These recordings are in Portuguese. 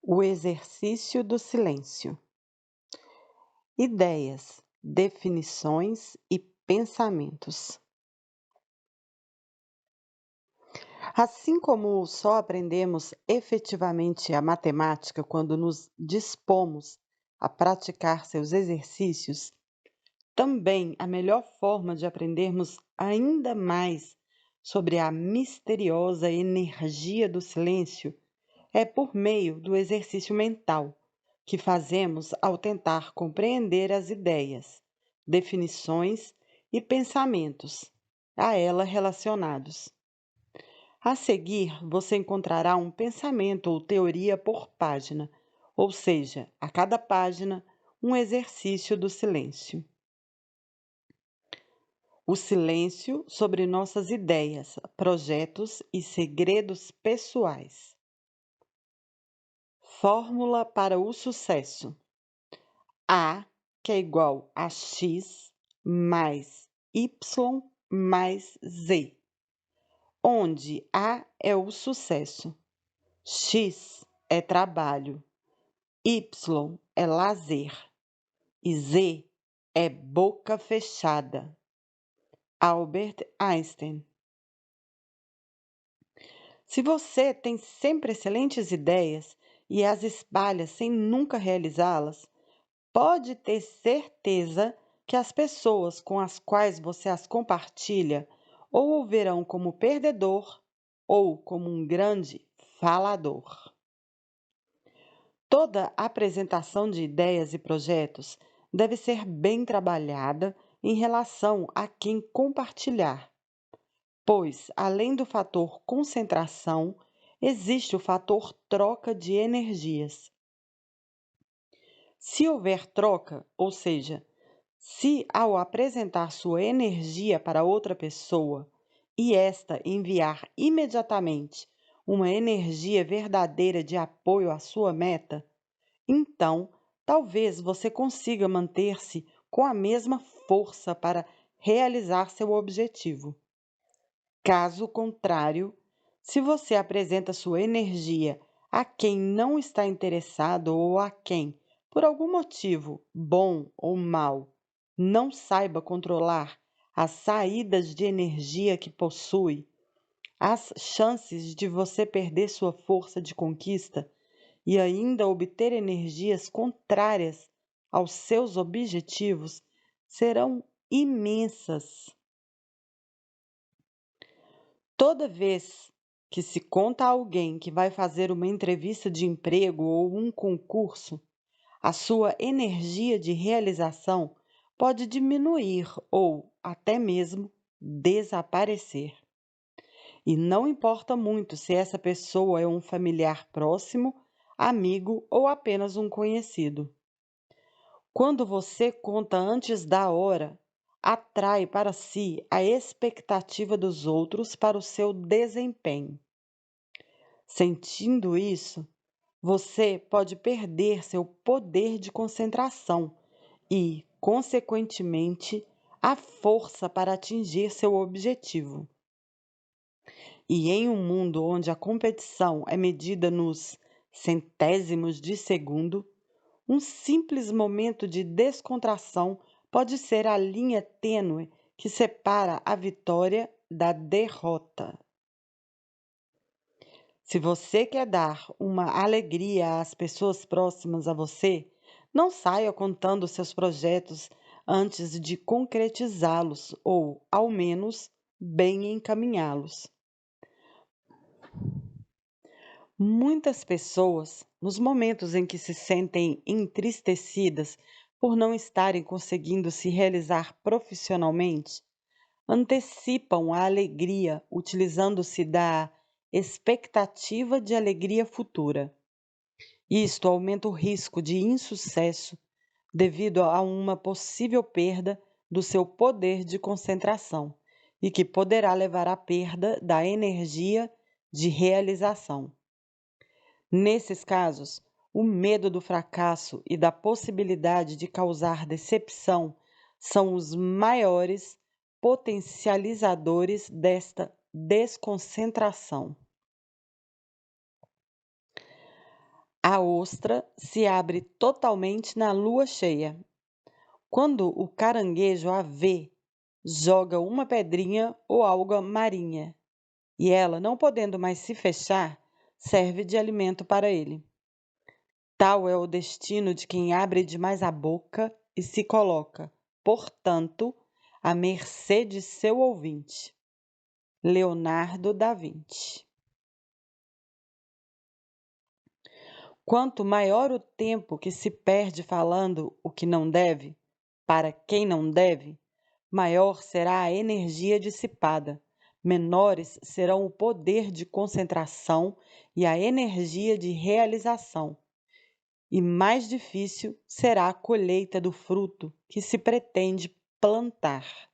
O exercício do silêncio. Ideias, definições e pensamentos. Assim como só aprendemos efetivamente a matemática quando nos dispomos a praticar seus exercícios, também a melhor forma de aprendermos ainda mais sobre a misteriosa energia do silêncio é por meio do exercício mental que fazemos ao tentar compreender as ideias, definições e pensamentos a ela relacionados. A seguir, você encontrará um pensamento ou teoria por página, ou seja, a cada página, um exercício do silêncio. O silêncio sobre nossas ideias, projetos e segredos pessoais. Fórmula para o sucesso. A, que é igual a X mais Y mais Z, onde A é o sucesso, X é trabalho, Y é lazer e Z é boca fechada. Albert Einstein. Se você tem sempre excelentes ideias e as espalha sem nunca realizá-las, pode ter certeza que as pessoas com as quais você as compartilha ou o verão como perdedor ou como um grande falador. Toda apresentação de ideias e projetos deve ser bem trabalhada em relação a quem compartilhar, pois, além do fator concentração, existe o fator troca de energias. Se houver troca, ou seja, se ao apresentar sua energia para outra pessoa e esta enviar imediatamente uma energia verdadeira de apoio à sua meta, então talvez você consiga manter-se com a mesma força para realizar seu objetivo. Caso contrário, se você apresenta sua energia a quem não está interessado ou a quem, por algum motivo, bom ou mau, não saiba controlar as saídas de energia que possui, as chances de você perder sua força de conquista e ainda obter energias contrárias aos seus objetivos serão imensas. Toda vez que se conta a alguém que vai fazer uma entrevista de emprego ou um concurso, a sua energia de realização pode diminuir ou até mesmo desaparecer. E não importa muito se essa pessoa é um familiar próximo, amigo ou apenas um conhecido. Quando você conta antes da hora, atrai para si a expectativa dos outros para o seu desempenho. Sentindo isso, você pode perder seu poder de concentração e, consequentemente, a força para atingir seu objetivo. E em um mundo onde a competição é medida nos centésimos de segundo, um simples momento de descontração pode ser a linha tênue que separa a vitória da derrota. Se você quer dar uma alegria às pessoas próximas a você, não saia contando seus projetos antes de concretizá-los ou, ao menos, bem encaminhá-los. Muitas pessoas, nos momentos em que se sentem entristecidas por não estarem conseguindo se realizar profissionalmente, antecipam a alegria utilizando-se da expectativa de alegria futura. Isto aumenta o risco de insucesso devido a uma possível perda do seu poder de concentração e que poderá levar à perda da energia de realização. Nesses casos, o medo do fracasso e da possibilidade de causar decepção são os maiores potencializadores desta desconcentração. A ostra se abre totalmente na lua cheia. Quando o caranguejo a vê, joga uma pedrinha ou alga marinha, e ela, não podendo mais se fechar, serve de alimento para ele. Tal é o destino de quem abre demais a boca e se coloca, portanto, à mercê de seu ouvinte. Leonardo da Vinci. Quanto maior o tempo que se perde falando o que não deve, para quem não deve, maior será a energia dissipada, menores serão o poder de concentração e a energia de realização, e mais difícil será a colheita do fruto que se pretende plantar.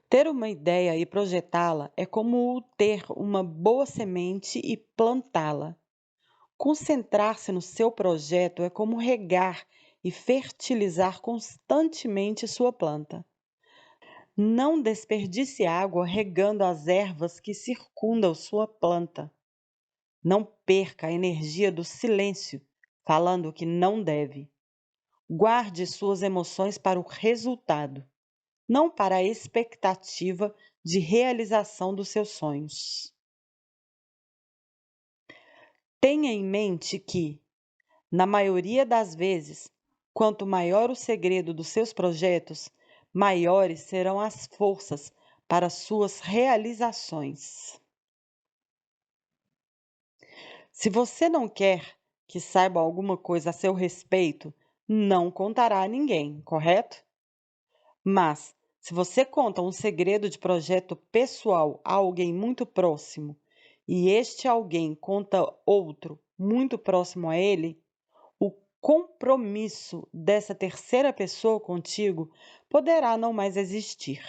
Ter uma ideia e projetá-la é como ter uma boa semente e plantá-la. Concentrar-se no seu projeto é como regar e fertilizar constantemente sua planta. Não desperdice água regando as ervas que circundam sua planta. Não perca a energia do silêncio, falando o que não deve. Guarde suas emoções para o resultado, não para a expectativa de realização dos seus sonhos. Tenha em mente que, na maioria das vezes, quanto maior o segredo dos seus projetos, maiores serão as forças para suas realizações. Se você não quer que saiba alguma coisa a seu respeito, não contará a ninguém, correto? Mas, se você conta um segredo de projeto pessoal a alguém muito próximo, e este alguém conta outro muito próximo a ele, o compromisso dessa terceira pessoa contigo poderá não mais existir.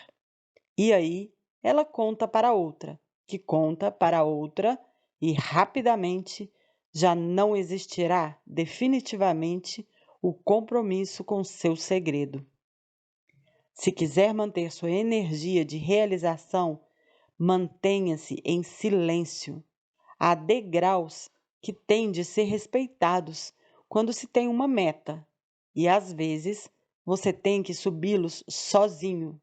E aí, ela conta para outra, que conta para outra, e rapidamente já não existirá definitivamente o compromisso com seu segredo. Se quiser manter sua energia de realização, mantenha-se em silêncio. Há degraus que têm de ser respeitados quando se tem uma meta, e às vezes você tem que subi-los sozinho.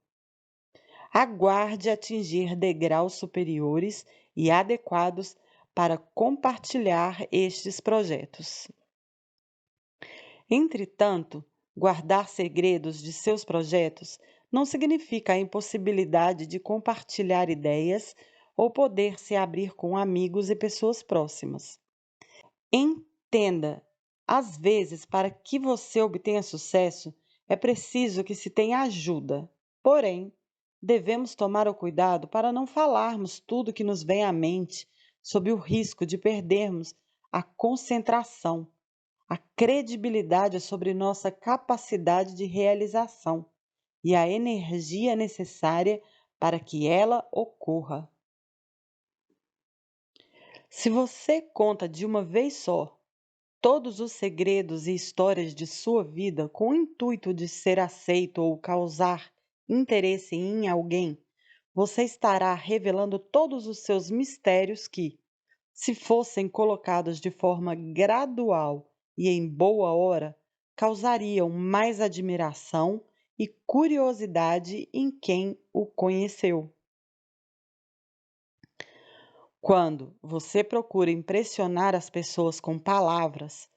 Aguarde atingir degraus superiores e adequados para compartilhar estes projetos. Entretanto, guardar segredos de seus projetos não significa a impossibilidade de compartilhar ideias ou poder se abrir com amigos e pessoas próximas. Entenda, às vezes, para que você obtenha sucesso, é preciso que se tenha ajuda. Porém, devemos tomar o cuidado para não falarmos tudo que nos vem à mente, sob o risco de perdermos a concentração, a credibilidade sobre nossa capacidade de realização e a energia necessária para que ela ocorra. Se você conta de uma vez só todos os segredos e histórias de sua vida com o intuito de ser aceito ou causar interesse em alguém, você estará revelando todos os seus mistérios que, se fossem colocados de forma gradual e em boa hora, causariam mais admiração e curiosidade em quem o conheceu. Quando você procura impressionar as pessoas com palavras,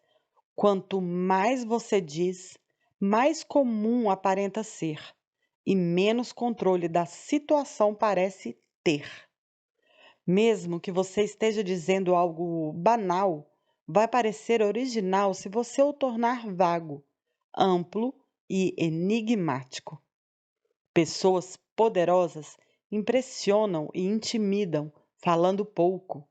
quanto mais você diz, mais comum aparenta ser e menos controle da situação parece ter. Mesmo que você esteja dizendo algo banal, vai parecer original se você o tornar vago, amplo e enigmático. Pessoas poderosas impressionam e intimidam falando pouco.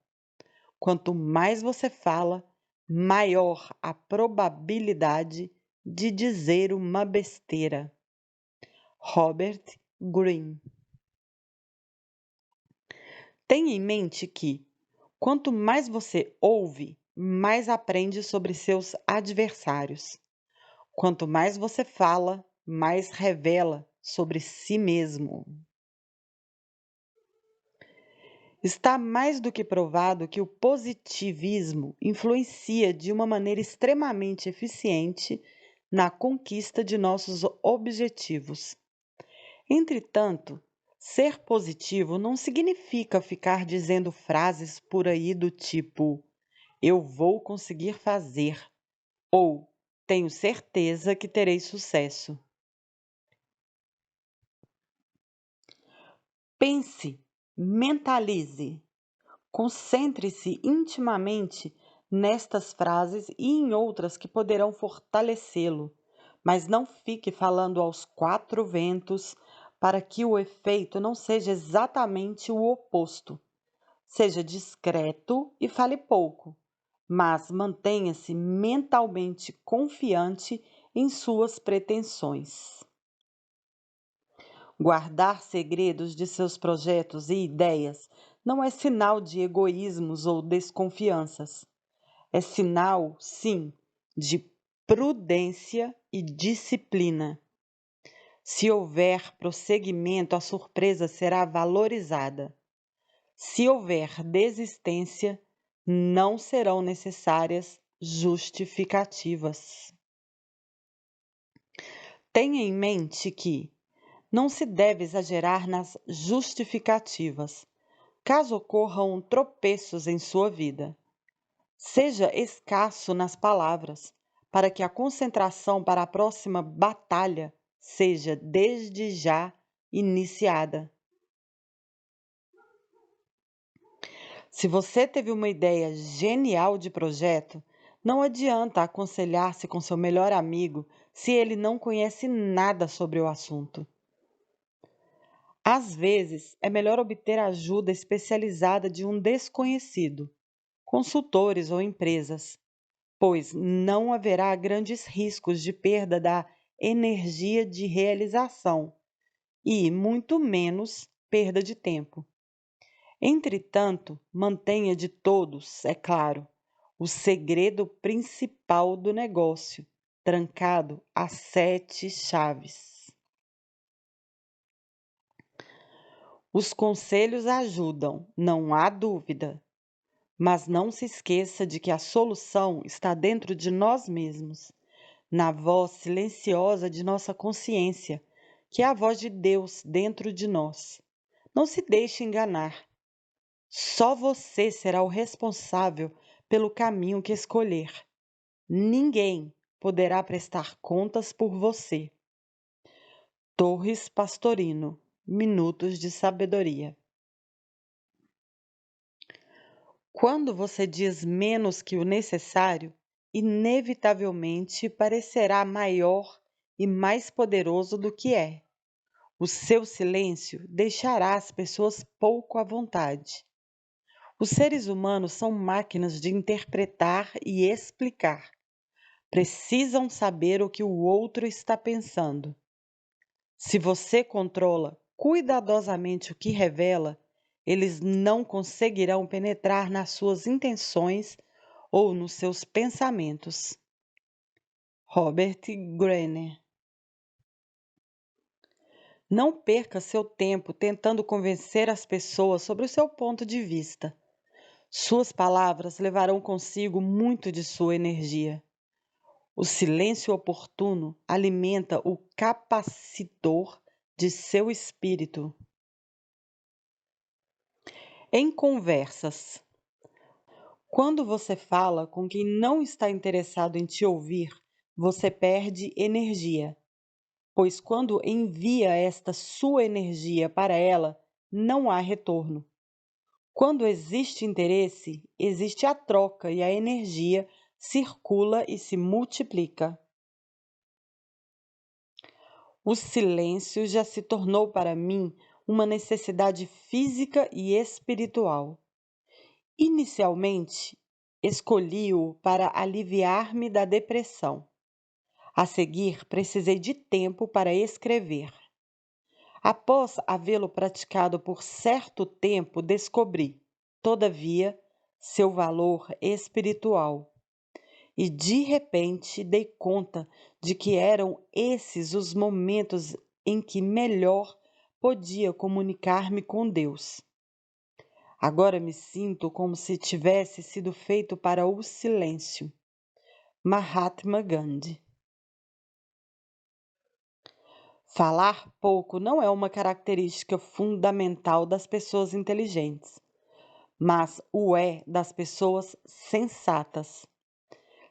Quanto mais você fala, maior a probabilidade de dizer uma besteira. Robert Greene. Tenha em mente que, quanto mais você ouve, mais aprende sobre seus adversários. Quanto mais você fala, mais revela sobre si mesmo. Está mais do que provado que o positivismo influencia de uma maneira extremamente eficiente na conquista de nossos objetivos. Entretanto, ser positivo não significa ficar dizendo frases por aí do tipo: eu vou conseguir fazer ou tenho certeza que terei sucesso. Pense, mentalize, concentre-se intimamente nestas frases e em outras que poderão fortalecê-lo, mas não fique falando aos quatro ventos para que o efeito não seja exatamente o oposto. Seja discreto e fale pouco, mas mantenha-se mentalmente confiante em suas pretensões. Guardar segredos de seus projetos e ideias não é sinal de egoísmos ou desconfianças. É sinal, sim, de prudência e disciplina. Se houver prosseguimento, a surpresa será valorizada. Se houver desistência, não serão necessárias justificativas. Tenha em mente que não se deve exagerar nas justificativas, caso ocorram tropeços em sua vida. Seja escasso nas palavras, para que a concentração para a próxima batalha seja desde já iniciada. Se você teve uma ideia genial de projeto, não adianta aconselhar-se com seu melhor amigo se ele não conhece nada sobre o assunto. Às vezes, é melhor obter ajuda especializada de um desconhecido, consultores ou empresas, pois não haverá grandes riscos de perda da energia de realização e, muito menos, perda de tempo. Entretanto, mantenha de todos, é claro, o segredo principal do negócio, trancado a 7 chaves. Os conselhos ajudam, não há dúvida, mas não se esqueça de que a solução está dentro de nós mesmos, na voz silenciosa de nossa consciência, que é a voz de Deus dentro de nós. Não se deixe enganar. Só você será o responsável pelo caminho que escolher. Ninguém poderá prestar contas por você. Torres Pastorino, Minutos de Sabedoria. Quando você diz menos que o necessário, inevitavelmente parecerá maior e mais poderoso do que é. O seu silêncio deixará as pessoas pouco à vontade. Os seres humanos são máquinas de interpretar e explicar. Precisam saber o que o outro está pensando. Se você controla cuidadosamente o que revela, eles não conseguirão penetrar nas suas intenções ou nos seus pensamentos. Robert Greene. Não perca seu tempo tentando convencer as pessoas sobre o seu ponto de vista. Suas palavras levarão consigo muito de sua energia. O silêncio oportuno alimenta o capacitor de seu espírito. Em conversas. Quando você fala com quem não está interessado em te ouvir, você perde energia, pois quando envia esta sua energia para ela, não há retorno. Quando existe interesse, existe a troca e a energia circula e se multiplica. O silêncio já se tornou para mim uma necessidade física e espiritual. Inicialmente, escolhi-o para aliviar-me da depressão. A seguir, precisei de tempo para escrever. Após havê-lo praticado por certo tempo, descobri, todavia, seu valor espiritual. E de repente dei conta de que eram esses os momentos em que melhor podia comunicar-me com Deus. Agora me sinto como se tivesse sido feito para o silêncio. Mahatma Gandhi. Falar pouco não é uma característica fundamental das pessoas inteligentes, mas o é das pessoas sensatas.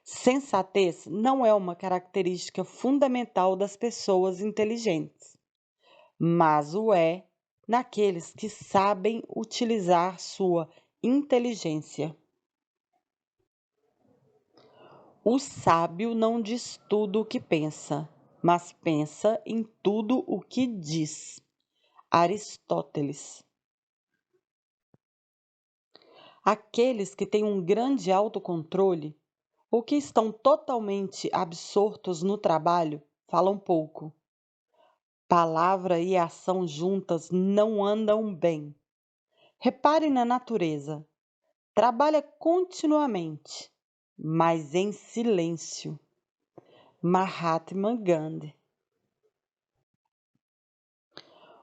Sensatez não é uma característica fundamental das pessoas inteligentes, mas o é naqueles que sabem utilizar sua inteligência. O sábio não diz tudo o que pensa, mas pensa em tudo o que diz. Aristóteles. Aqueles que têm um grande autocontrole ou que estão totalmente absortos no trabalho falam pouco. Palavra e ação juntas não andam bem. Repare na natureza. Trabalha continuamente, mas em silêncio. Mahatma Gandhi.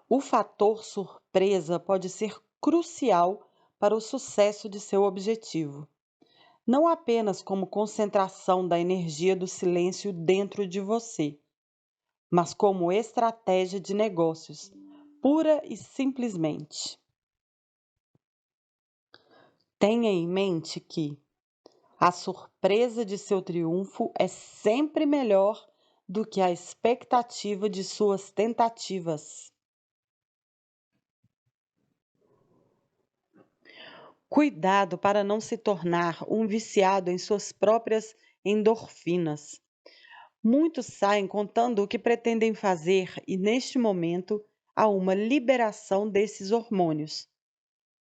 O fator surpresa pode ser crucial para o sucesso de seu objetivo, não apenas como concentração da energia do silêncio dentro de você, mas como estratégia de negócios, pura e simplesmente. Tenha em mente que a surpresa de seu triunfo é sempre melhor do que a expectativa de suas tentativas. Cuidado para não se tornar um viciado em suas próprias endorfinas. Muitos saem contando o que pretendem fazer e, neste momento, há uma liberação desses hormônios,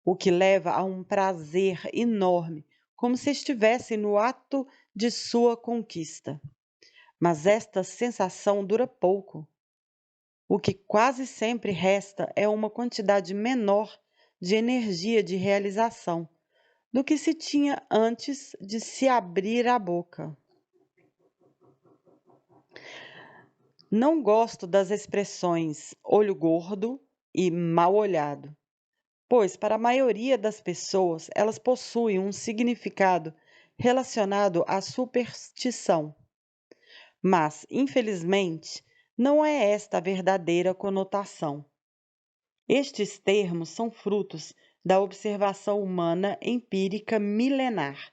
o que leva a um prazer enorme, como se estivessem no ato de sua conquista. Mas esta sensação dura pouco. O que quase sempre resta é uma quantidade menor de energia de realização do que se tinha antes de se abrir a boca. Não gosto das expressões olho gordo e mal olhado, pois para a maioria das pessoas elas possuem um significado relacionado à superstição. Mas, infelizmente, não é esta a verdadeira conotação. Estes termos são frutos da observação humana empírica milenar,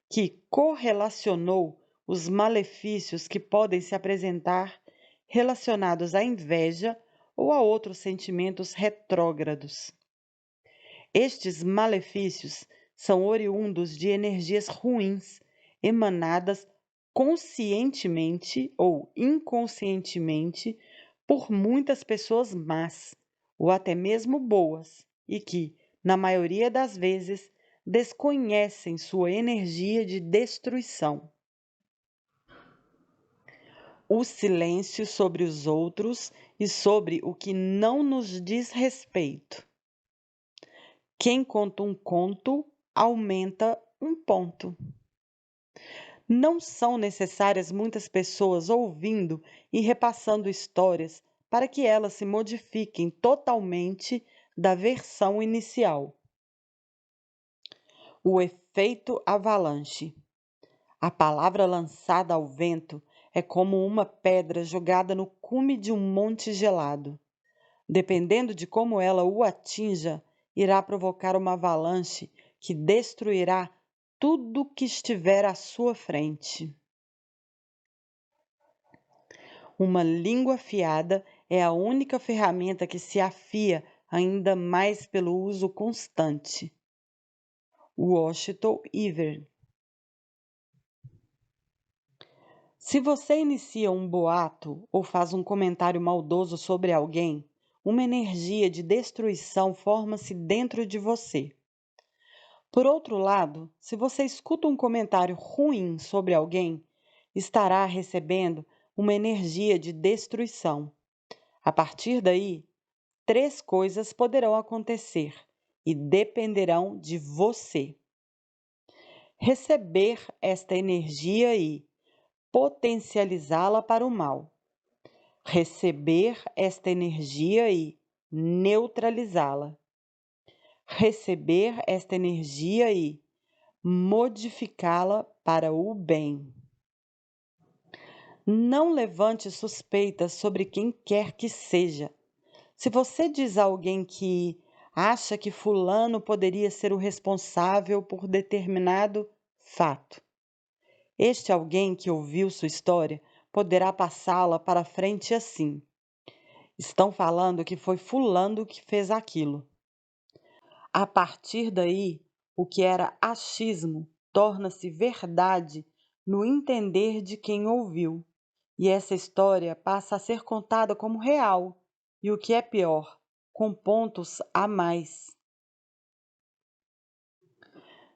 que correlacionou os malefícios que podem se apresentar relacionados à inveja ou a outros sentimentos retrógrados. Estes malefícios são oriundos de energias ruins emanadas conscientemente ou inconscientemente por muitas pessoas más, ou até mesmo boas, e que, na maioria das vezes, desconhecem sua energia de destruição. O silêncio sobre os outros e sobre o que não nos diz respeito. Quem conta um conto aumenta um ponto. Não são necessárias muitas pessoas ouvindo e repassando histórias para que elas se modifiquem totalmente da versão inicial. O efeito avalanche. A palavra lançada ao vento é como uma pedra jogada no cume de um monte gelado. Dependendo de como ela o atinja, irá provocar uma avalanche que destruirá tudo que estiver à sua frente. Uma língua afiada é a única ferramenta que se afia ainda mais pelo uso constante. Washington Irving. Se você inicia um boato ou faz um comentário maldoso sobre alguém, uma energia de destruição forma-se dentro de você. Por outro lado, se você escuta um comentário ruim sobre alguém, estará recebendo uma energia de destruição. A partir daí, 3 coisas poderão acontecer e dependerão de você. Receber esta energia e potencializá-la para o mal. Receber esta energia e neutralizá-la. receber esta energia e modificá-la para o bem. Não levante suspeitas sobre quem quer que seja. Se você diz a alguém que acha que fulano poderia ser o responsável por determinado fato, este alguém que ouviu sua história poderá passá-la para frente assim: estão falando que foi fulano que fez aquilo. A partir daí, o que era achismo torna-se verdade no entender de quem ouviu, e essa história passa a ser contada como real, e o que é pior, com pontos a mais.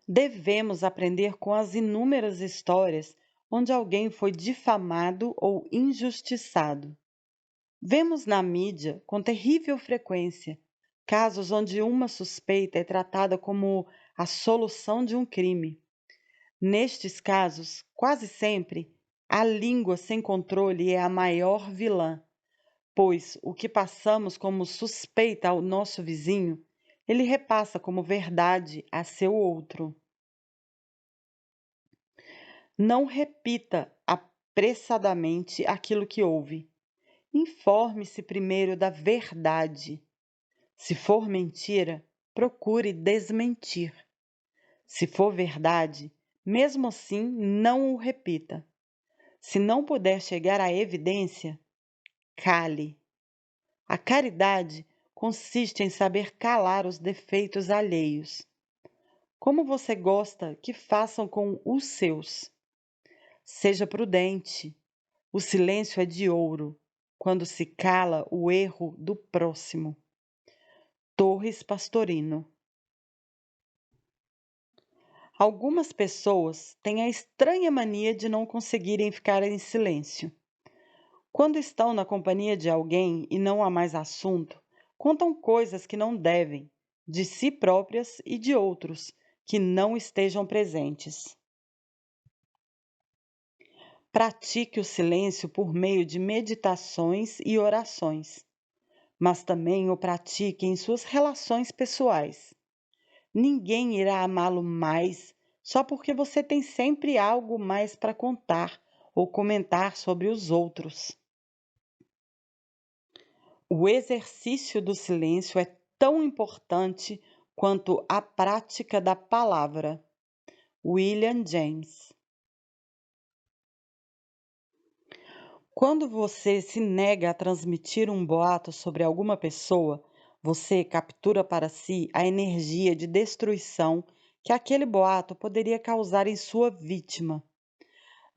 Devemos aprender com as inúmeras histórias onde alguém foi difamado ou injustiçado. Vemos na mídia, com terrível frequência, casos onde uma suspeita é tratada como a solução de um crime. Nestes casos, quase sempre, a língua sem controle é a maior vilã, pois o que passamos como suspeita ao nosso vizinho, ele repassa como verdade a seu outro. Não repita apressadamente aquilo que ouve. Informe-se primeiro da verdade. Se for mentira, procure desmentir. Se for verdade, mesmo assim, não o repita. Se não puder chegar à evidência, cale. A caridade consiste em saber calar os defeitos alheios. Como você gosta que façam com os seus? Seja prudente. O silêncio é de ouro, quando se cala o erro do próximo. Torres Pastorino. Algumas pessoas têm a estranha mania de não conseguirem ficar em silêncio. Quando estão na companhia de alguém e não há mais assunto, contam coisas que não devem, de si próprias e de outros que não estejam presentes. Pratique o silêncio por meio de meditações e orações, mas também o pratique em suas relações pessoais. Ninguém irá amá-lo mais só porque você tem sempre algo mais para contar ou comentar sobre os outros. O exercício do silêncio é tão importante quanto a prática da palavra. William James. Quando você se nega a transmitir um boato sobre alguma pessoa, você captura para si a energia de destruição que aquele boato poderia causar em sua vítima.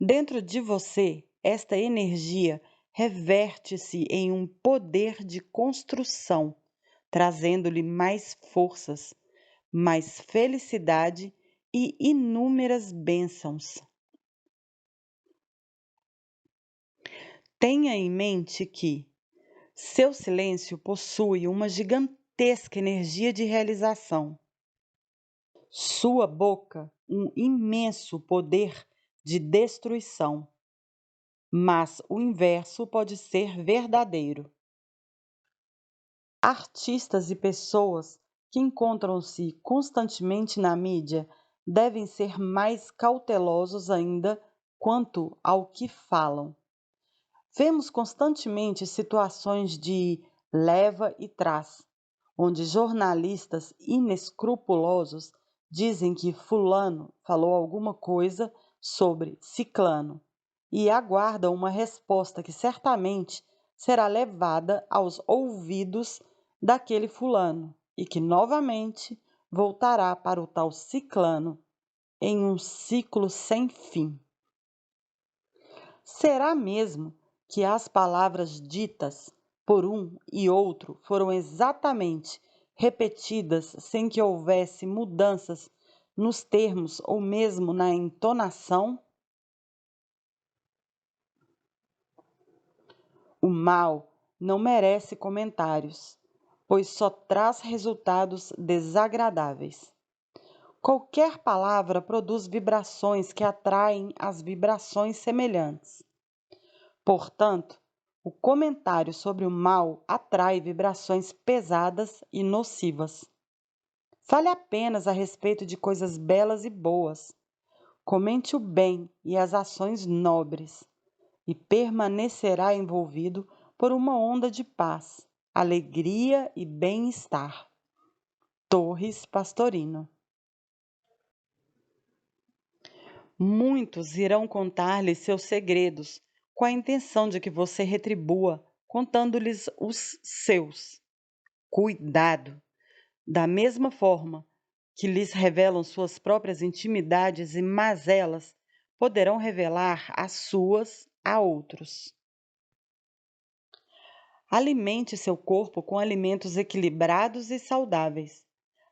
Dentro de você, esta energia reverte-se em um poder de construção, trazendo-lhe mais forças, mais felicidade e inúmeras bênçãos. Tenha em mente que seu silêncio possui uma gigantesca energia de realização. Sua boca, um imenso poder de destruição. Mas o inverso pode ser verdadeiro. Artistas e pessoas que encontram-se constantemente na mídia devem ser mais cautelosos ainda quanto ao que falam. Vemos constantemente situações de leva e trás, onde jornalistas inescrupulosos dizem que fulano falou alguma coisa sobre ciclano e aguardam uma resposta que certamente será levada aos ouvidos daquele fulano e que novamente voltará para o tal ciclano em um ciclo sem fim. Será mesmo que as palavras ditas por um e outro foram exatamente repetidas sem que houvesse mudanças nos termos ou mesmo na entonação? O mal não merece comentários, pois só traz resultados desagradáveis. Qualquer palavra produz vibrações que atraem as vibrações semelhantes. Portanto, o comentário sobre o mal atrai vibrações pesadas e nocivas. Fale apenas a respeito de coisas belas e boas. Comente o bem e as ações nobres, e permanecerá envolvido por uma onda de paz, alegria e bem-estar. Torres Pastorino. Muitos irão contar-lhe seus segredos, com a intenção de que você retribua, contando-lhes os seus. Cuidado! Da mesma forma que lhes revelam suas próprias intimidades e mazelas, poderão revelar as suas a outros. Alimente seu corpo com alimentos equilibrados e saudáveis.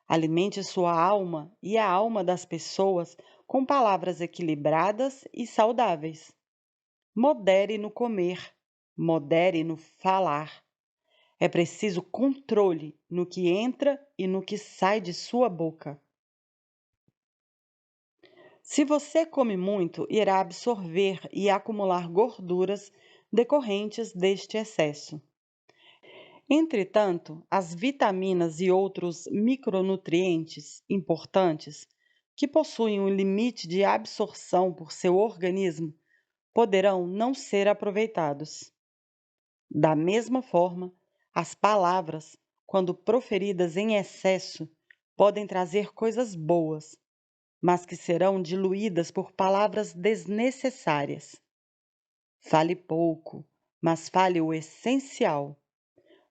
Alimente sua alma e a alma das pessoas com palavras equilibradas e saudáveis. Modere no comer, modere no falar. É preciso controle no que entra e no que sai de sua boca. Se você come muito, irá absorver e acumular gorduras decorrentes deste excesso. Entretanto, as vitaminas e outros micronutrientes importantes, que possuem um limite de absorção por seu organismo, poderão não ser aproveitados. Da mesma forma, as palavras, quando proferidas em excesso, podem trazer coisas boas, mas que serão diluídas por palavras desnecessárias. Fale pouco, mas fale o essencial.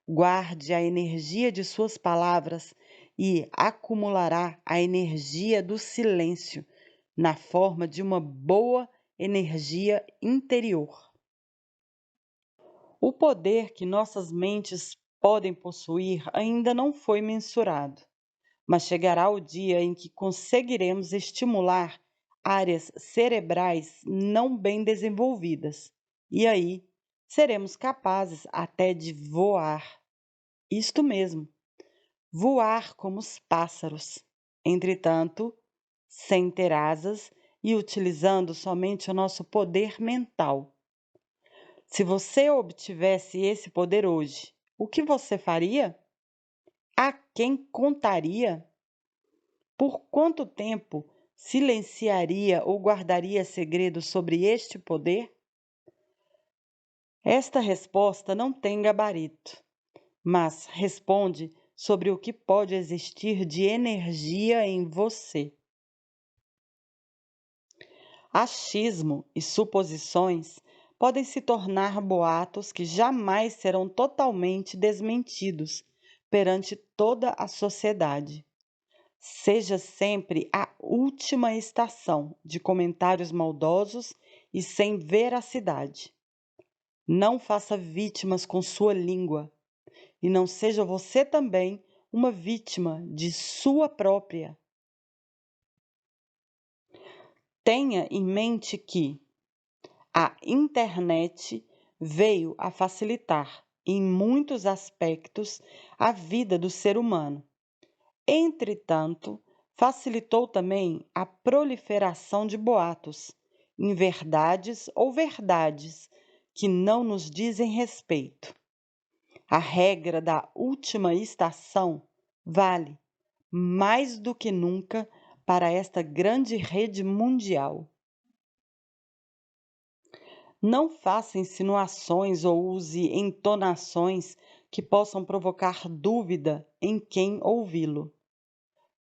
Guarde a energia de suas palavras e acumulará a energia do silêncio na forma de uma boa energia interior. O poder que nossas mentes podem possuir ainda não foi mensurado, mas chegará o dia em que conseguiremos estimular áreas cerebrais não bem desenvolvidas, e aí seremos capazes até de voar. Isto mesmo, voar como os pássaros. Entretanto, sem ter asas e utilizando somente o nosso poder mental. Se você obtivesse esse poder hoje, o que você faria? A quem contaria? Por quanto tempo silenciaria ou guardaria segredo sobre este poder? Esta resposta não tem gabarito, mas responde sobre o que pode existir de energia em você. Achismo e suposições podem se tornar boatos que jamais serão totalmente desmentidos perante toda a sociedade. Seja sempre a última estação de comentários maldosos e sem veracidade. Não faça vítimas com sua língua, e não seja você também uma vítima de sua própria. Tenha em mente que a internet veio a facilitar, em muitos aspectos, a vida do ser humano. Entretanto, facilitou também a proliferação de boatos, inverdades ou verdades que não nos dizem respeito. A regra da última estação vale, mais do que nunca, para esta grande rede mundial. Não faça insinuações ou use entonações que possam provocar dúvida em quem ouvi-lo.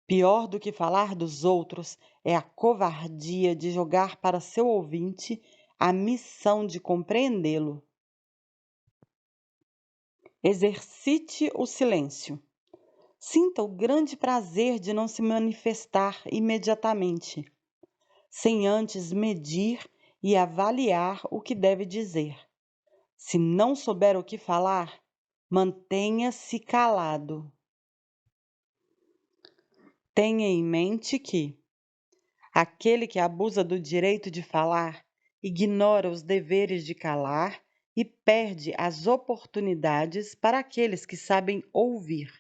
Pior do que falar dos outros é a covardia de jogar para seu ouvinte a missão de compreendê-lo. Exercite o silêncio. Sinta o grande prazer de não se manifestar imediatamente, sem antes medir e avaliar o que deve dizer. Se não souber o que falar, mantenha-se calado. Tenha em mente que aquele que abusa do direito de falar ignora os deveres de calar e perde as oportunidades para aqueles que sabem ouvir,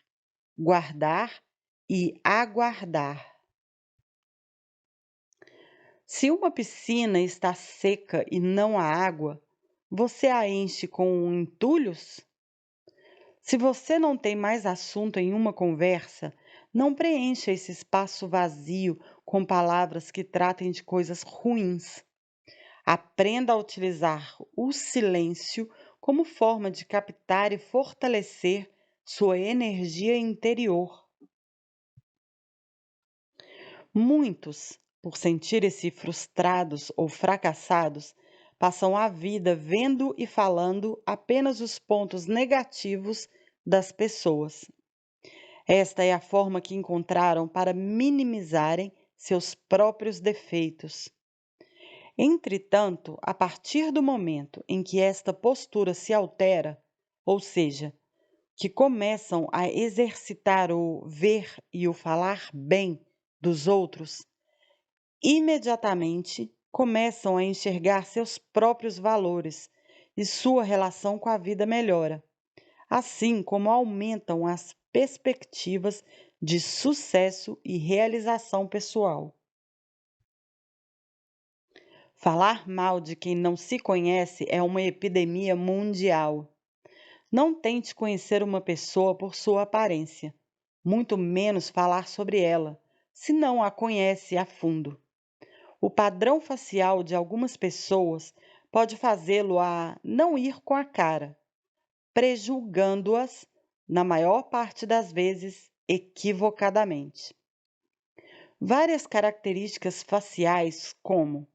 guardar e aguardar. Se uma piscina está seca e não há água, você a enche com entulhos? Se você não tem mais assunto em uma conversa, Não preencha esse espaço vazio com palavras que tratem de coisas ruins. Aprenda a utilizar o silêncio como forma de captar e fortalecer sua energia interior. Muitos, por sentirem-se frustrados ou fracassados, passam a vida vendo e falando apenas os pontos negativos das pessoas. Esta é a forma que encontraram para minimizarem seus próprios defeitos. Entretanto, a partir do momento em que esta postura se altera, ou seja, que começam a exercitar o ver e o falar bem dos outros, imediatamente começam a enxergar seus próprios valores e sua relação com a vida melhora, assim como aumentam as perspectivas de sucesso e realização pessoal. Falar mal de quem não se conhece é uma epidemia mundial. Não tente conhecer uma pessoa por sua aparência, muito menos falar sobre ela, se não a conhece a fundo. O padrão facial de algumas pessoas pode fazê-lo a não ir com a cara, prejulgando-as, na maior parte das vezes, equivocadamente. Várias características faciais, como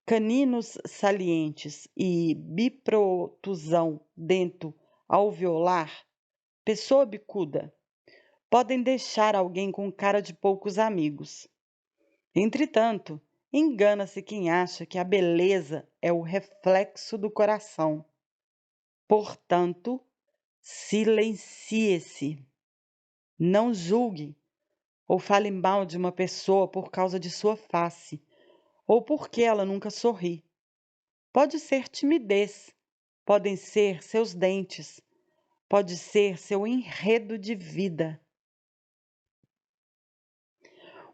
caninos salientes e biprotusão dento-alveolar, pessoa bicuda, podem deixar alguém com cara de poucos amigos. Entretanto, engana-se quem acha que a beleza é o reflexo do coração. Portanto, silencie-se. Não julgue ou fale mal de uma pessoa por causa de sua face ou porque ela nunca sorri. Pode ser timidez, podem ser seus dentes, pode ser seu enredo de vida.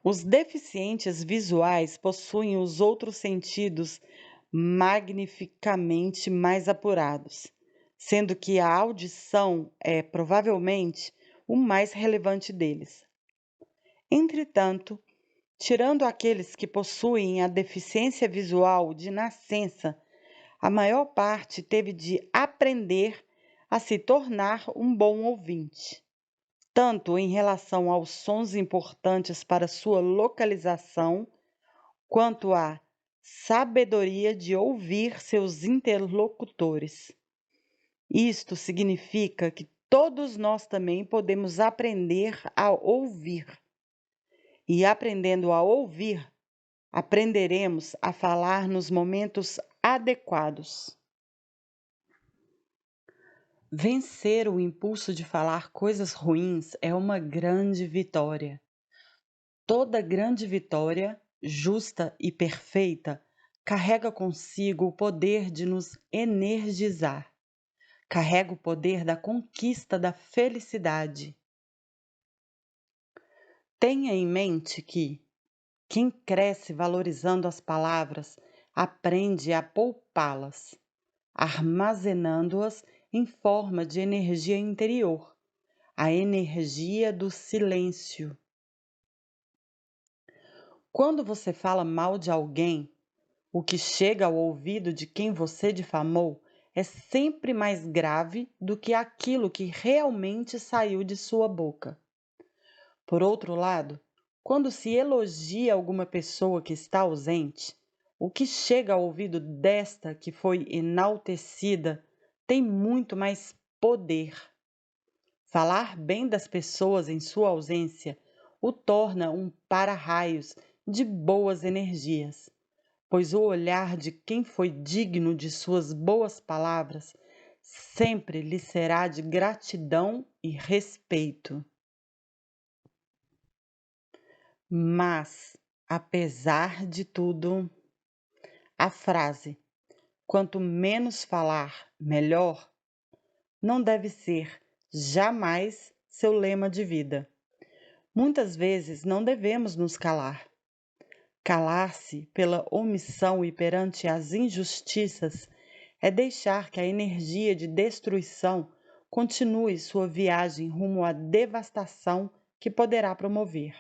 Os deficientes visuais possuem os outros sentidos magnificamente mais apurados, sendo que a audição é provavelmente o mais relevante deles. Entretanto, tirando aqueles que possuem a deficiência visual de nascença, a maior parte teve de aprender a se tornar um bom ouvinte, tanto em relação aos sons importantes para sua localização, quanto à sabedoria de ouvir seus interlocutores. Isto significa que todos nós também podemos aprender a ouvir. E aprendendo a ouvir, aprenderemos a falar nos momentos adequados. Vencer o impulso de falar coisas ruins é uma grande vitória. Toda grande vitória, justa e perfeita, carrega consigo o poder de nos energizar. Carrega o poder da conquista da felicidade. Tenha em mente que quem cresce valorizando as palavras aprende a poupá-las, armazenando-as em forma de energia interior, a energia do silêncio. Quando você fala mal de alguém, o que chega ao ouvido de quem você difamou é sempre mais grave do que aquilo que realmente saiu de sua boca. Por outro lado, quando se elogia alguma pessoa que está ausente, o que chega ao ouvido desta que foi enaltecida tem muito mais poder. Falar bem das pessoas em sua ausência o torna um para-raios de boas energias, pois o olhar de quem foi digno de suas boas palavras sempre lhe será de gratidão e respeito. Mas, apesar de tudo, a frase "quanto menos falar, melhor" não deve ser jamais seu lema de vida. Muitas vezes não devemos nos calar. Calar-se pela omissão e perante as injustiças é deixar que a energia de destruição continue sua viagem rumo à devastação que poderá promover.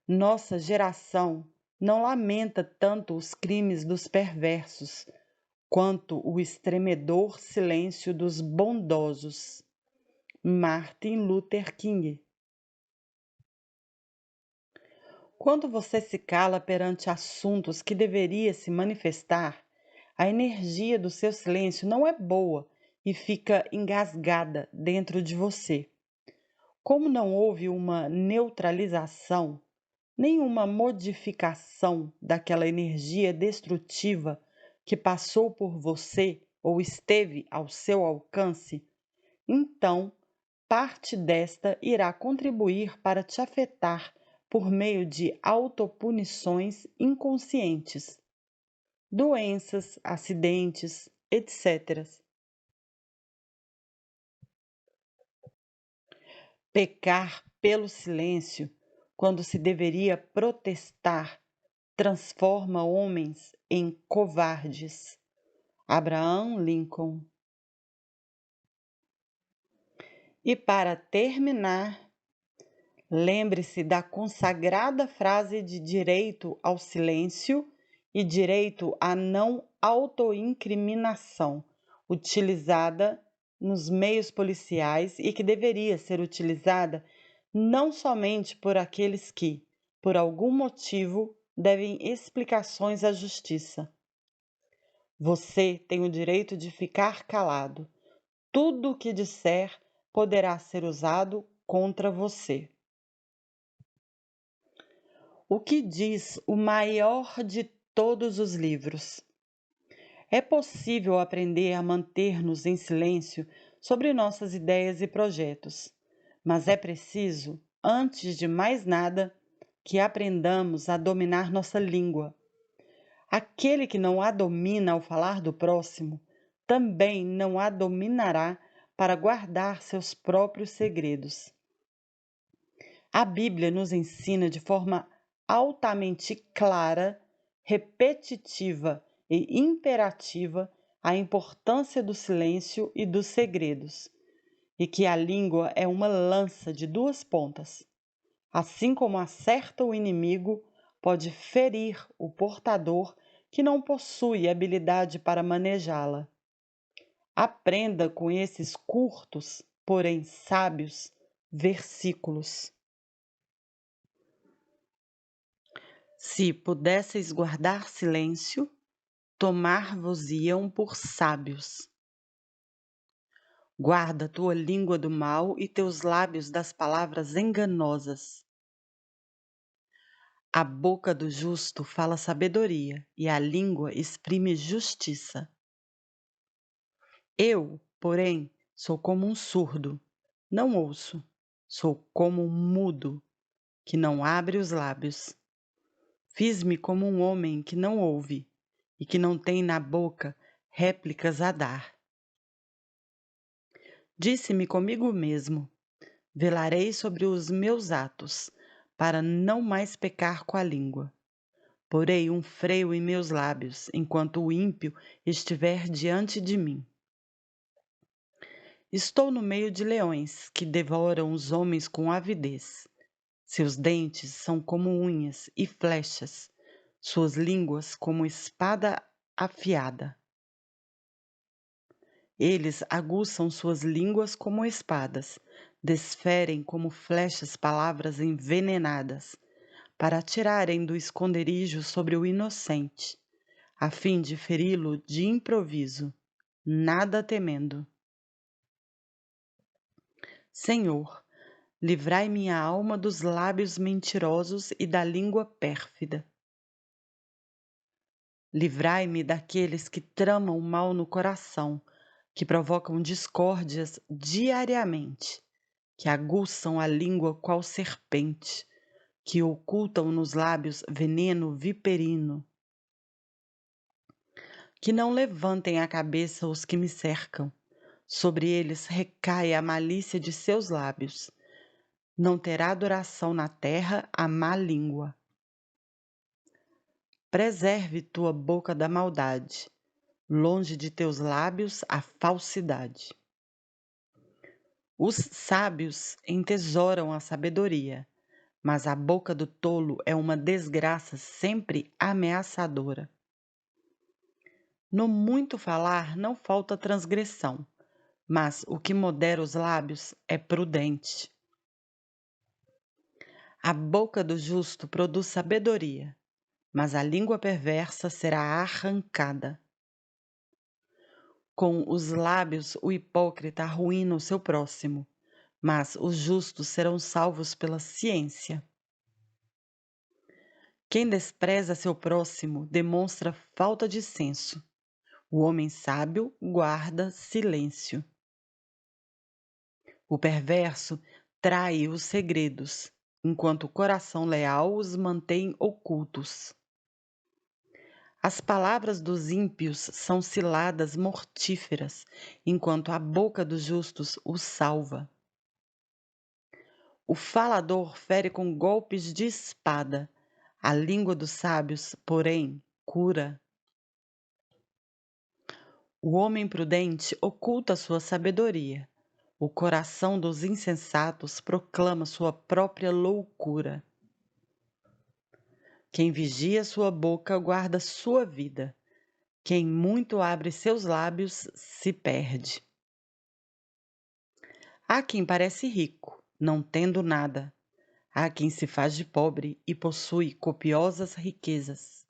Nossa geração não lamenta tanto os crimes dos perversos, quanto o estremedor silêncio dos bondosos. Martin Luther King. Quando você se cala perante assuntos que deveria se manifestar, a energia do seu silêncio não é boa e fica engasgada dentro de você. Como não houve uma neutralização, nenhuma modificação daquela energia destrutiva que passou por você ou esteve ao seu alcance, então parte desta irá contribuir para te afetar por meio de autopunições inconscientes, doenças, acidentes, etc. Pecar pelo silêncio, quando se deveria protestar, transforma homens em covardes. Abraham Lincoln. E para terminar, lembre-se da consagrada frase de direito ao silêncio e direito à não autoincriminação, utilizada nos meios policiais e que deveria ser utilizada não somente por aqueles que, por algum motivo, devem explicações à justiça. Você tem o direito de ficar calado. Tudo o que disser poderá ser usado contra você. O que diz o maior de todos os livros? É possível aprender a manter-nos em silêncio sobre nossas ideias e projetos, mas é preciso, antes de mais nada, que aprendamos a dominar nossa língua. Aquele que não a domina ao falar do próximo, também não a dominará para guardar seus próprios segredos. A Bíblia nos ensina de forma altamente clara, repetitiva e imperativa a importância do silêncio e dos segredos, e que a língua é uma lança de duas pontas. Assim como acerta o inimigo, pode ferir o portador que não possui habilidade para manejá-la. Aprenda com esses curtos, porém sábios, versículos. Se pudesseis guardar silêncio, tomar-vos-iam por sábios. Guarda tua língua do mal e teus lábios das palavras enganosas. A boca do justo fala sabedoria e a língua exprime justiça. Eu, porém, sou como um surdo, não ouço, sou como um mudo, que não abre os lábios. Fiz-me como um homem que não ouve e que não tem na boca réplicas a dar. Disse-me comigo mesmo: velarei sobre os meus atos, para não mais pecar com a língua. Porei um freio em meus lábios, enquanto o ímpio estiver diante de mim. Estou no meio de leões, que devoram os homens com avidez. Seus dentes são como unhas e flechas, suas línguas como espada afiada. Eles aguçam suas línguas como espadas, desferem como flechas palavras envenenadas, para atirarem do esconderijo sobre o inocente, a fim de feri-lo de improviso, nada temendo. Senhor, livrai minha alma dos lábios mentirosos e da língua pérfida. Livrai-me daqueles que tramam mal no coração, que provocam discórdias diariamente, que aguçam a língua qual serpente, que ocultam nos lábios veneno viperino. Que não levantem a cabeça os que me cercam, sobre eles recai a malícia de seus lábios. Não terá adoração na terra a má língua. Preserve tua boca da maldade, longe de teus lábios a falsidade. Os sábios entesouram a sabedoria, mas a boca do tolo é uma desgraça sempre ameaçadora. No muito falar não falta transgressão, mas o que modera os lábios é prudente. A boca do justo produz sabedoria, mas a língua perversa será arrancada. Com os lábios o hipócrita arruína o seu próximo, mas os justos serão salvos pela ciência. Quem despreza seu próximo demonstra falta de senso. O homem sábio guarda silêncio. O perverso trai os segredos, enquanto o coração leal os mantém ocultos. As palavras dos ímpios são ciladas mortíferas, enquanto a boca dos justos os salva. O falador fere com golpes de espada, a língua dos sábios, porém, cura. O homem prudente oculta sua sabedoria. O coração dos insensatos proclama sua própria loucura. Quem vigia sua boca guarda sua vida. Quem muito abre seus lábios se perde. Há quem parece rico, não tendo nada. Há quem se faz de pobre e possui copiosas riquezas.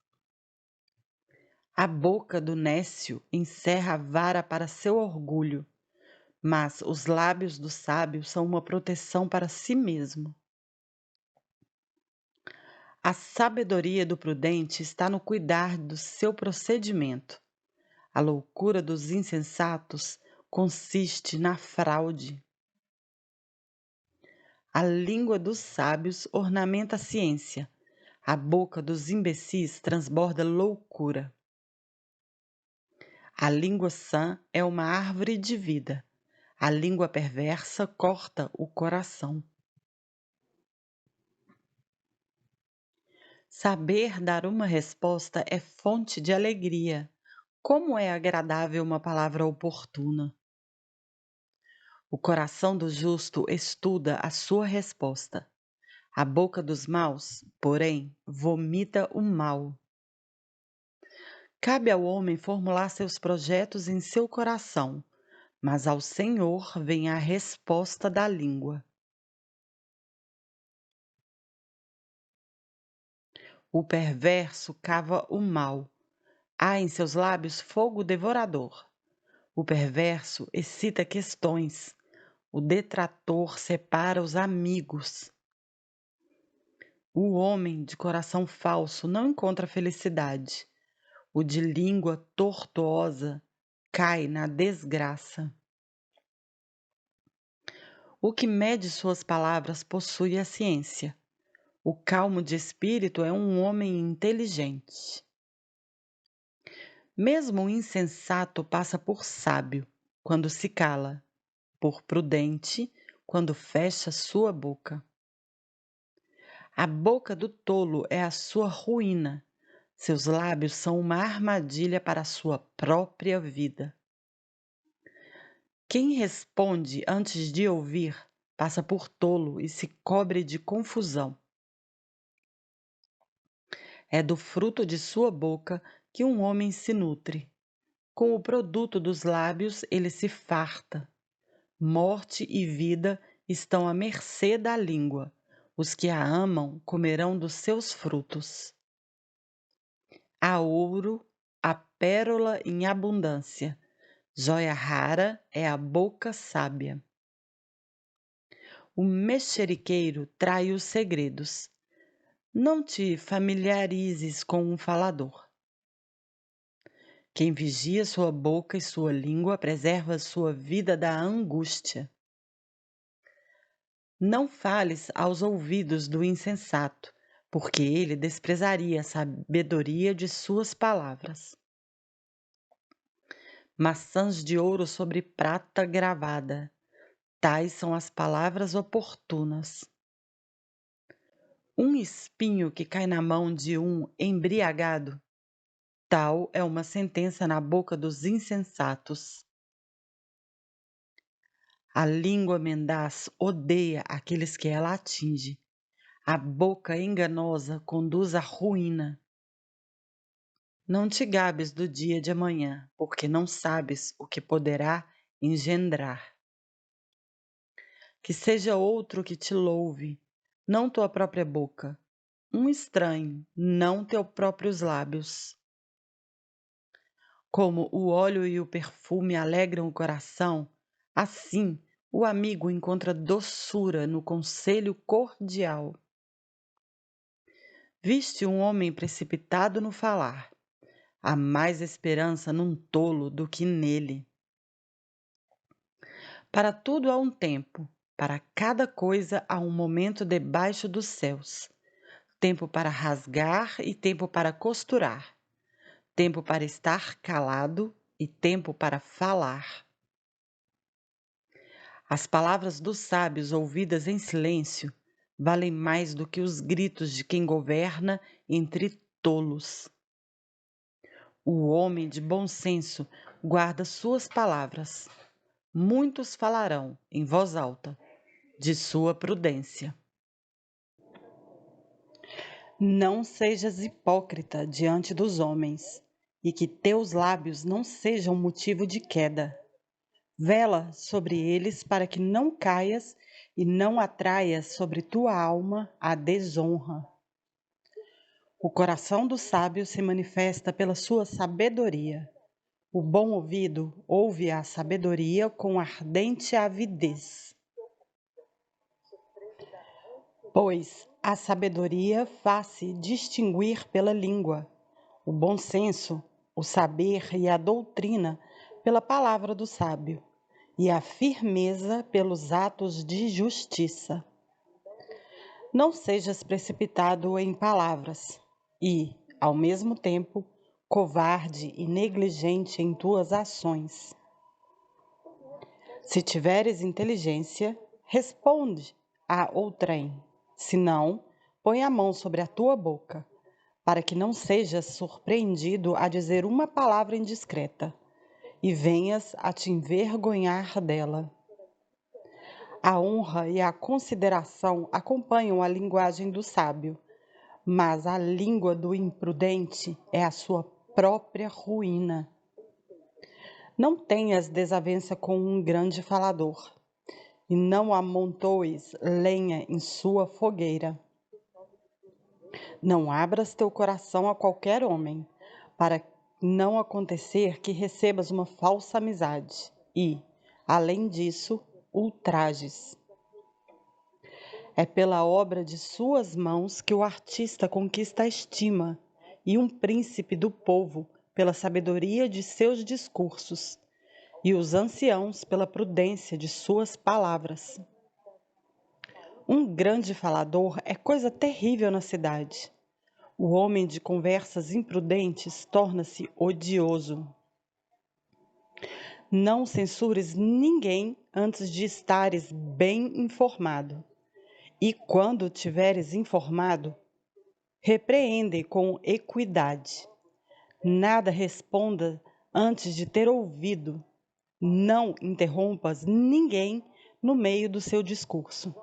A boca do nécio encerra a vara para seu orgulho, mas os lábios do sábio são uma proteção para si mesmo. A sabedoria do prudente está no cuidar do seu procedimento. A loucura dos insensatos consiste na fraude. A língua dos sábios ornamenta a ciência. A boca dos imbecis transborda loucura. A língua sã é uma árvore de vida. A língua perversa corta o coração. Saber dar uma resposta é fonte de alegria. Como é agradável uma palavra oportuna. O coração do justo estuda a sua resposta. A boca dos maus, porém, vomita o mal. Cabe ao homem formular seus projetos em seu coração, mas ao Senhor vem a resposta da língua. O perverso cava o mal. Há em seus lábios fogo devorador. O perverso excita questões. O detrator separa os amigos. O homem de coração falso não encontra felicidade. O de língua tortuosa cai na desgraça. O que mede suas palavras possui a ciência. O calmo de espírito é um homem inteligente. Mesmo o insensato passa por sábio quando se cala, por prudente quando fecha sua boca. A boca do tolo é a sua ruína. Seus lábios são uma armadilha para a sua própria vida. Quem responde antes de ouvir passa por tolo e se cobre de confusão. É do fruto de sua boca que um homem se nutre. Com o produto dos lábios ele se farta. Morte e vida estão à mercê da língua. Os que a amam comerão dos seus frutos. Há ouro, há pérola em abundância. Joia rara é a boca sábia. O mexeriqueiro trai os segredos. Não te familiarizes com um falador. Quem vigia sua boca e sua língua preserva sua vida da angústia. Não fales aos ouvidos do insensato, porque ele desprezaria a sabedoria de suas palavras. Maçãs de ouro sobre prata gravada, tais são as palavras oportunas. Um espinho que cai na mão de um embriagado, tal é uma sentença na boca dos insensatos. A língua mendaz odeia aqueles que ela atinge. A boca enganosa conduz à ruína. Não te gabes do dia de amanhã, porque não sabes o que poderá engendrar. Que seja outro que te louve, não tua própria boca, um estranho, não teus próprios lábios. Como o óleo e o perfume alegram o coração, assim o amigo encontra doçura no conselho cordial. Viste um homem precipitado no falar. Há mais esperança num tolo do que nele. Para tudo há um tempo, para cada coisa há um momento debaixo dos céus. Tempo para rasgar e tempo para costurar. Tempo para estar calado e tempo para falar. As palavras dos sábios ouvidas em silêncio valem mais do que os gritos de quem governa entre tolos. O homem de bom senso guarda suas palavras. Muitos falarão em voz alta de sua prudência. Não sejas hipócrita diante dos homens, e que teus lábios não sejam motivo de queda. Vela sobre eles para que não caias e não atraias sobre tua alma a desonra. O coração do sábio se manifesta pela sua sabedoria. O bom ouvido ouve a sabedoria com ardente avidez. Pois a sabedoria faz-se distinguir pela língua, o bom senso, o saber e a doutrina pela palavra do sábio, e a firmeza pelos atos de justiça. Não sejas precipitado em palavras e, ao mesmo tempo, covarde e negligente em tuas ações. Se tiveres inteligência, responde a outrem. Se não, põe a mão sobre a tua boca, para que não sejas surpreendido a dizer uma palavra indiscreta, e venhas a te envergonhar dela. A honra e a consideração acompanham a linguagem do sábio, mas a língua do imprudente é a sua própria ruína. Não tenhas desavença com um grande falador, e não amontoes lenha em sua fogueira. Não abras teu coração a qualquer homem, para não acontecer que recebas uma falsa amizade e, além disso, ultrajes. É pela obra de suas mãos que o artista conquista a estima, e um príncipe do povo pela sabedoria de seus discursos, e os anciãos pela prudência de suas palavras. Um grande falador é coisa terrível na cidade. O homem de conversas imprudentes torna-se odioso. Não censures ninguém antes de estares bem informado. E quando tiveres informado, repreende com equidade. Nada responda antes de ter ouvido. Não interrompas ninguém no meio do seu discurso.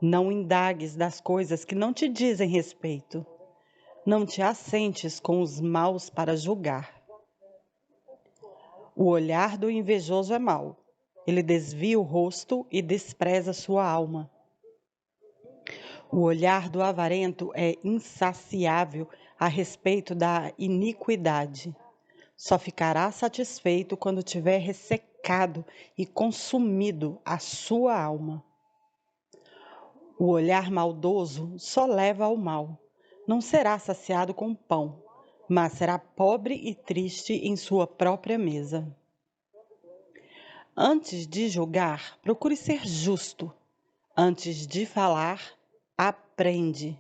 Não indagues das coisas que não te dizem respeito. Não te assentes com os maus para julgar. O olhar do invejoso é mau. Ele desvia o rosto e despreza sua alma. O olhar do avarento é insaciável a respeito da iniquidade. Só ficará satisfeito quando tiver ressecado e consumido a sua alma. O olhar maldoso só leva ao mal. Não será saciado com pão, mas será pobre e triste em sua própria mesa. Antes de julgar, procure ser justo. Antes de falar, aprende.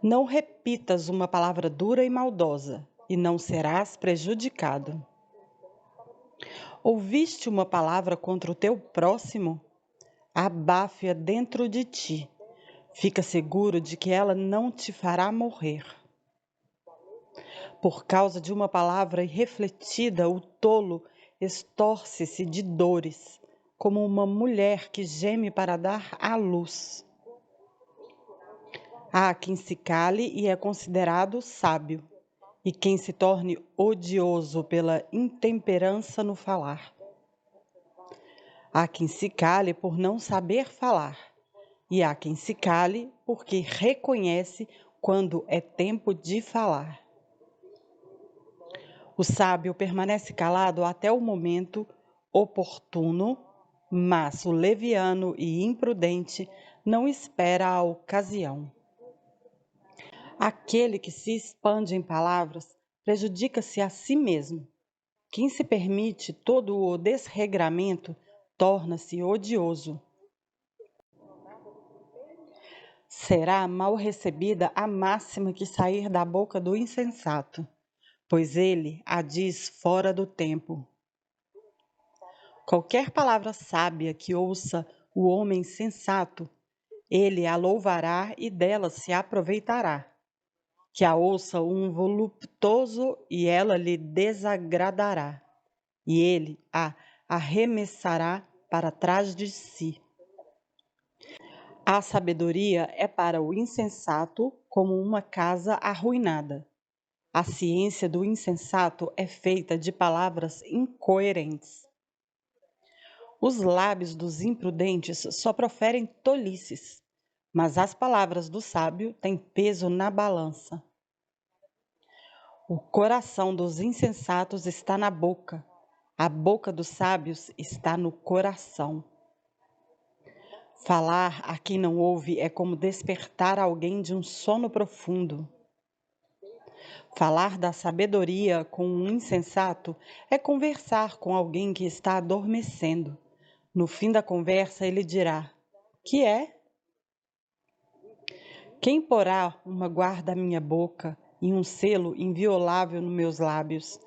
Não repitas uma palavra dura e maldosa, e não serás prejudicado. Ouviste uma palavra contra o teu próximo? Abafe-a dentro de ti. Fica seguro de que ela não te fará morrer. Por causa de uma palavra irrefletida, o tolo estorce-se de dores, como uma mulher que geme para dar à luz. Há quem se cale e é considerado sábio, e quem se torne odioso pela intemperança no falar. Há quem se cale por não saber falar, e há quem se cale porque reconhece quando é tempo de falar. O sábio permanece calado até o momento oportuno, mas o leviano e imprudente não espera a ocasião. Aquele que se expande em palavras prejudica-se a si mesmo. Quem se permite todo o desregramento torna-se odioso. Será mal recebida a máxima que sair da boca do insensato, pois ele a diz fora do tempo. Qualquer palavra sábia que ouça o homem sensato, ele a louvará e dela se aproveitará. Que a ouça um voluptuoso e ela lhe desagradará, e ele a arremessará para trás de si. A sabedoria é para o insensato como uma casa arruinada. A ciência do insensato é feita de palavras incoerentes. Os lábios dos imprudentes só proferem tolices, mas as palavras do sábio têm peso na balança. O coração dos insensatos está na boca, a boca dos sábios está no coração. Falar a quem não ouve é como despertar alguém de um sono profundo. Falar da sabedoria com um insensato é conversar com alguém que está adormecendo. No fim da conversa, ele dirá: "Que é? Quem porá uma guarda à minha boca e um selo inviolável nos meus lábios,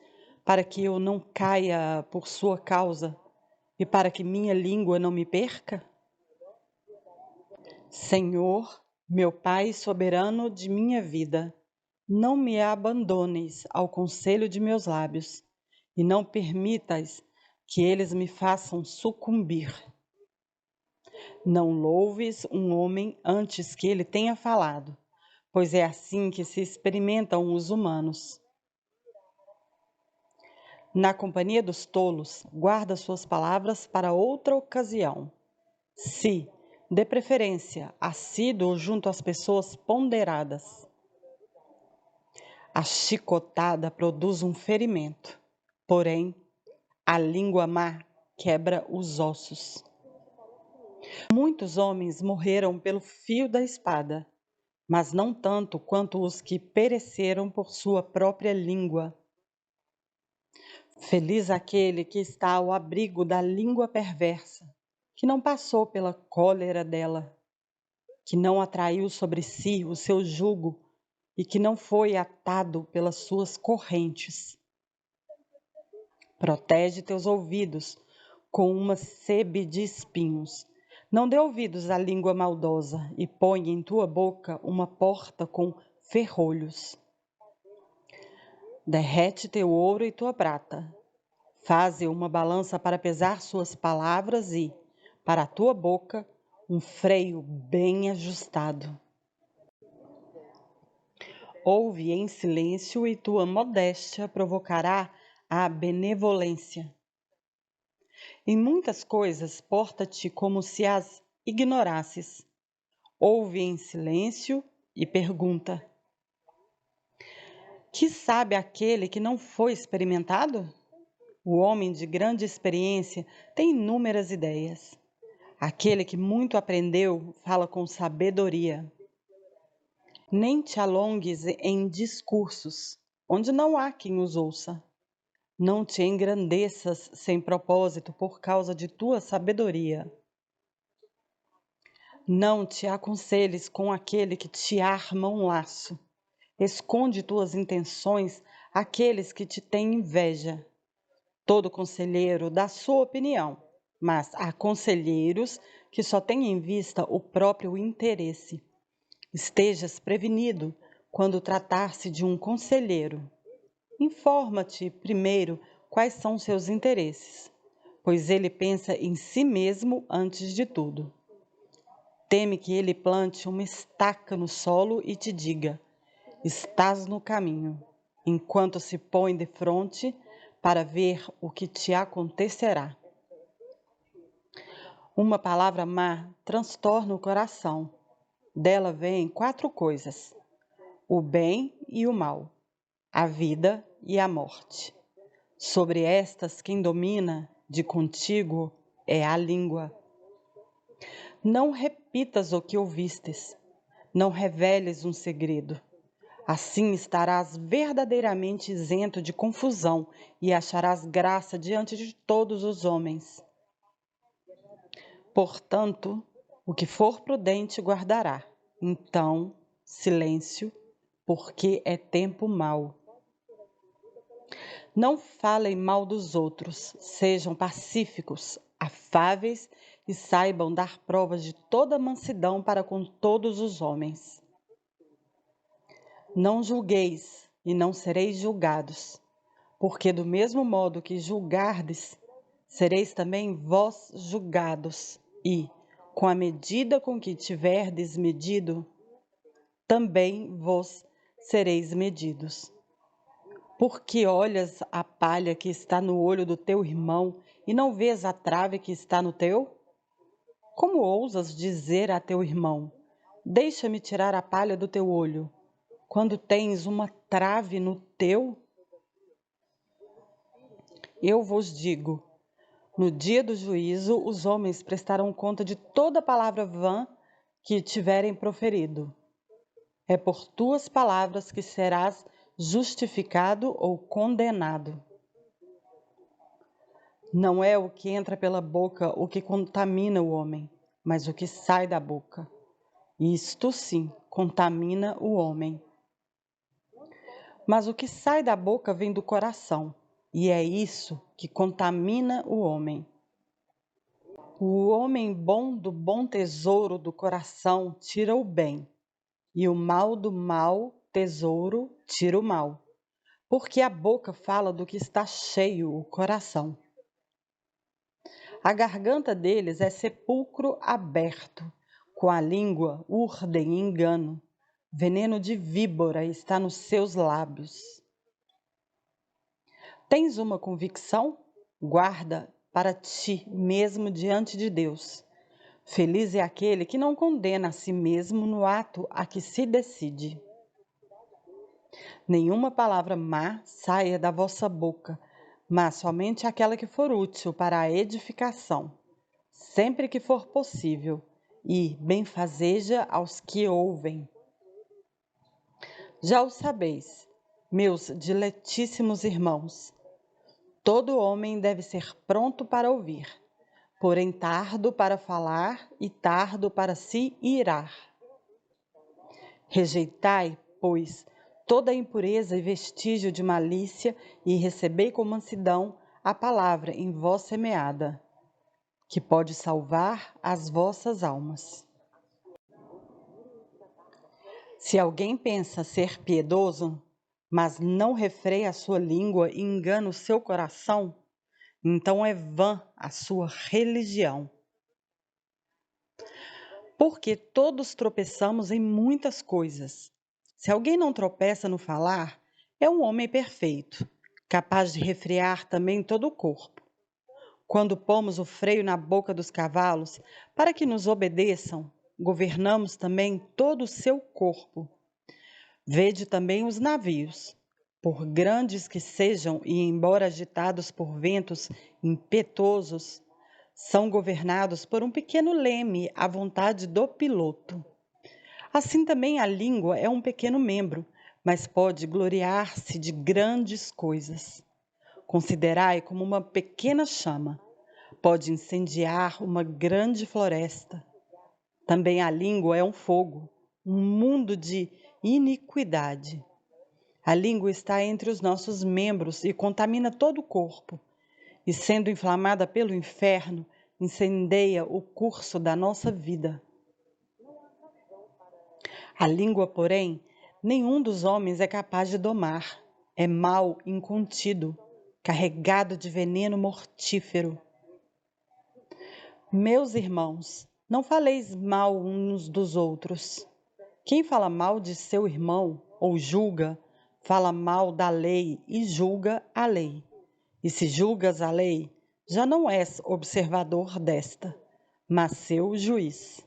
para que eu não caia por sua causa e para que minha língua não me perca? Senhor, meu Pai soberano de minha vida, não me abandones ao conselho de meus lábios, e não permitas que eles me façam sucumbir. Não louves um homem antes que ele tenha falado, pois é assim que se experimentam os humanos. Na companhia dos tolos, guarda suas palavras para outra ocasião. Se, de preferência, assíduo junto às pessoas ponderadas. A chicotada produz um ferimento, porém, a língua má quebra os ossos. Muitos homens morreram pelo fio da espada, mas não tanto quanto os que pereceram por sua própria língua. Feliz aquele que está ao abrigo da língua perversa, que não passou pela cólera dela, que não atraiu sobre si o seu jugo e que não foi atado pelas suas correntes. Protege teus ouvidos com uma sebe de espinhos. Não dê ouvidos à língua maldosa e põe em tua boca uma porta com ferrolhos. Derrete teu ouro e tua prata. Faze uma balança para pesar suas palavras e, para a tua boca, um freio bem ajustado. Ouve em silêncio e tua modéstia provocará a benevolência. Em muitas coisas, porta-te como se as ignorasses. Ouve em silêncio e pergunta: que sabe aquele que não foi experimentado? O homem de grande experiência tem inúmeras ideias. Aquele que muito aprendeu fala com sabedoria. Nem te alongues em discursos, onde não há quem os ouça. Não te engrandeças sem propósito por causa de tua sabedoria. Não te aconselhes com aquele que te arma um laço. Esconde tuas intenções àqueles que te têm inveja. Todo conselheiro dá sua opinião, mas há conselheiros que só têm em vista o próprio interesse. Estejas prevenido quando tratar-se de um conselheiro. Informa-te primeiro quais são seus interesses. pois ele pensa em si mesmo antes de tudo. Teme que ele plante uma estaca no solo e te diga: estás no caminho, enquanto se põe de frente para ver o que te acontecerá. Uma palavra má transtorna o coração. Dela vêm 4 coisas: o bem e o mal, a vida e a morte. Sobre estas, quem domina de contigo é a língua. Não repitas o que ouvistes, não reveles um segredo. Assim estarás verdadeiramente isento de confusão e acharás graça diante de todos os homens. Portanto, o que for prudente guardará. Então, silêncio, porque é tempo mau. Não falem mal dos outros, sejam pacíficos, afáveis e saibam dar provas de toda mansidão para com todos os homens. Não julgueis e não sereis julgados, porque do mesmo modo que julgardes, sereis também vós julgados, e, com a medida com que tiverdes medido, também vos sereis medidos. Porque olhas a palha que está no olho do teu irmão e não vês a trave que está no teu? Como ousas dizer a teu irmão: deixa-me tirar a palha do teu olho, quando tens uma trave no teu? Eu vos digo, no dia do juízo, os homens prestarão conta de toda palavra vã que tiverem proferido. É por tuas palavras que serás justificado ou condenado. Não é o que entra pela boca o que contamina o homem, mas o que sai da boca. Isto sim contamina o homem. Mas o que sai da boca vem do coração, e é isso que contamina o homem. O homem bom do bom tesouro do coração tira o bem, e o mal do mau tesouro tira o mal, porque a boca fala do que está cheio o coração. A garganta deles é sepulcro aberto, com a língua urdem engano, veneno de víbora está nos seus lábios. Tens uma convicção? Guarda para ti mesmo diante de Deus. Feliz é aquele que não condena a si mesmo no ato a que se decide. Nenhuma palavra má saia da vossa boca, mas somente aquela que for útil para a edificação, sempre que for possível, e benfazeja aos que ouvem. Já o sabeis, meus diletíssimos irmãos, todo homem deve ser pronto para ouvir, porém tardo para falar e tardo para se irar. Rejeitai, pois, toda a impureza e vestígio de malícia, e recebei com mansidão a palavra em vós semeada, que pode salvar as vossas almas. Se alguém pensa ser piedoso, mas não refreia a sua língua e engana o seu coração, então é vã a sua religião. Porque todos tropeçamos em muitas coisas. Se alguém não tropeça no falar, é um homem perfeito, capaz de refrear também todo o corpo. Quando pomos o freio na boca dos cavalos para que nos obedeçam, governamos também todo o seu corpo. Vede também os navios. Por grandes que sejam e embora agitados por ventos impetuosos, são governados por um pequeno leme à vontade do piloto. Assim também a língua é um pequeno membro, mas pode gloriar-se de grandes coisas. Considerai como uma pequena chama, pode incendiar uma grande floresta. Também a língua é um fogo, um mundo de iniquidade. A língua está entre os nossos membros e contamina todo o corpo, e sendo inflamada pelo inferno, incendeia o curso da nossa vida. A língua, porém, nenhum dos homens é capaz de domar. É mal incontido, carregado de veneno mortífero. Meus irmãos, não faleis mal uns dos outros. Quem fala mal de seu irmão ou julga, fala mal da lei e julga a lei. E se julgas a lei, já não és observador desta, mas seu juiz.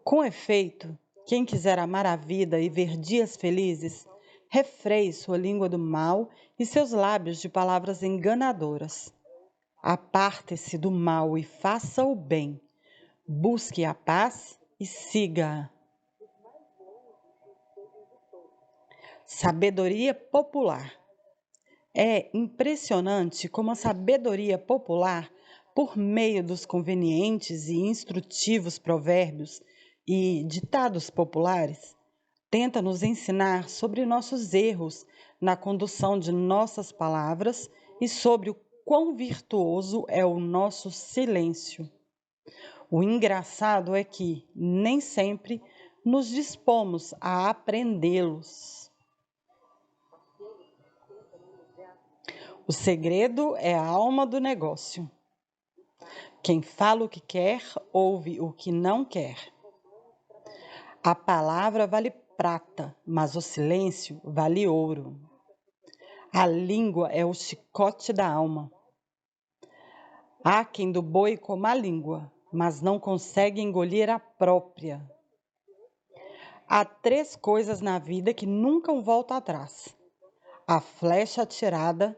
Com efeito, quem quiser amar a vida e ver dias felizes, refreie sua língua do mal e seus lábios de palavras enganadoras. Aparte-se do mal e faça o bem. Busque a paz e siga-a. Sabedoria popular. É impressionante como a sabedoria popular, por meio dos convenientes e instrutivos provérbios e ditados populares, tenta nos ensinar sobre nossos erros na condução de nossas palavras e sobre o quão virtuoso é o nosso silêncio. O engraçado é que nem sempre nos dispomos a aprendê-los. O segredo é a alma do negócio. Quem fala o que quer, ouve o que não quer. A palavra vale prata, mas o silêncio vale ouro. A língua é o chicote da alma. Há quem do boi coma a língua, mas não consegue engolir a própria. Há 3 coisas na vida que nunca voltam atrás: a flecha atirada,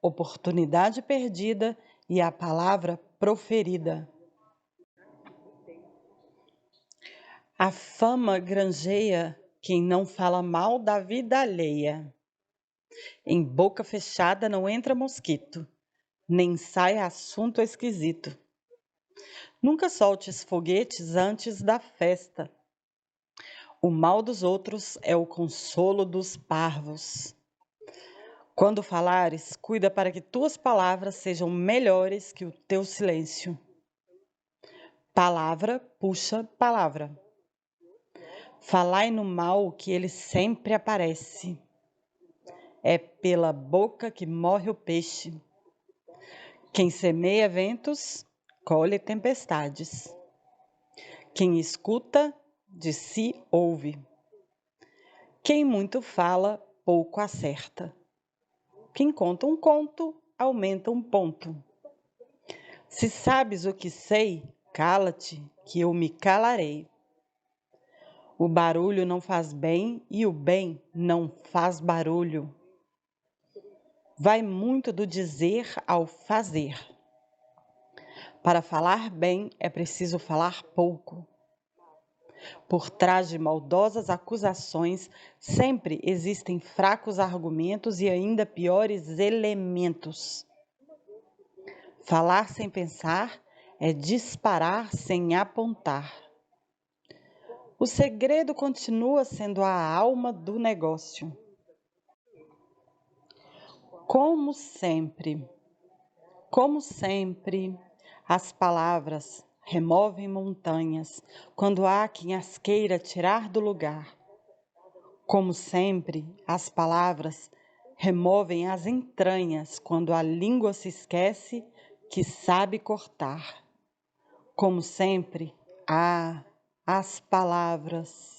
oportunidade perdida e a palavra proferida. A fama granjeia quem não fala mal da vida alheia. Em boca fechada não entra mosquito, nem sai assunto esquisito. Nunca soltes foguetes antes da festa. O mal dos outros é o consolo dos parvos. Quando falares, cuida para que tuas palavras sejam melhores que o teu silêncio. Palavra puxa palavra. Falai no mal que ele sempre aparece. É pela boca que morre o peixe. Quem semeia ventos, colhe tempestades. Quem escuta, de si ouve. Quem muito fala, pouco acerta. Quem conta um conto, aumenta um ponto. Se sabes o que sei, cala-te, que eu me calarei. O barulho não faz bem e o bem não faz barulho. Vai muito do dizer ao fazer. Para falar bem é preciso falar pouco. Por trás de maldosas acusações, sempre existem fracos argumentos e ainda piores elementos. Falar sem pensar é disparar sem apontar. O segredo continua sendo a alma do negócio. Como sempre, as palavras removem montanhas quando há quem as queira tirar do lugar. Como sempre, as palavras removem as entranhas quando a língua se esquece que sabe cortar. Como sempre, as palavras.